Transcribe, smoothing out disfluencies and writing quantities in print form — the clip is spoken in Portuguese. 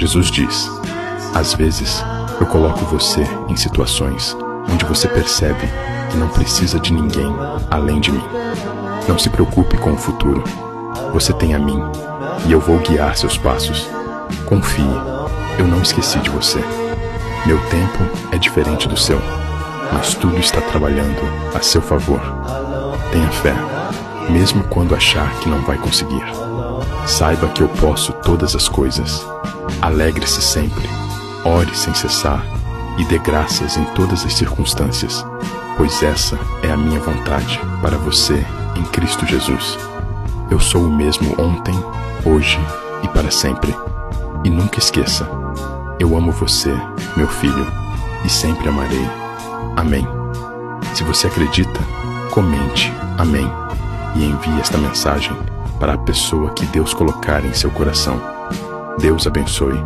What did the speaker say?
Jesus diz: às vezes, eu coloco você em situações onde você percebe que não precisa de ninguém além de mim. Não se preocupe com o futuro. Você tem a mim, e eu vou guiar seus passos. Confie, eu não esqueci de você. Meu tempo é diferente do seu, mas tudo está trabalhando a seu favor. Tenha fé, mesmo quando achar que não vai conseguir. Saiba que eu posso todas as coisas. Alegre-se sempre, ore sem cessar e dê graças em todas as circunstâncias, pois essa é a minha vontade para você em Cristo Jesus. Eu sou o mesmo ontem, hoje e para sempre. E nunca esqueça, eu amo você, meu filho, e sempre amarei. Amém. Se você acredita, comente Amém e envie esta mensagem para a pessoa que Deus colocar em seu coração. Deus abençoe.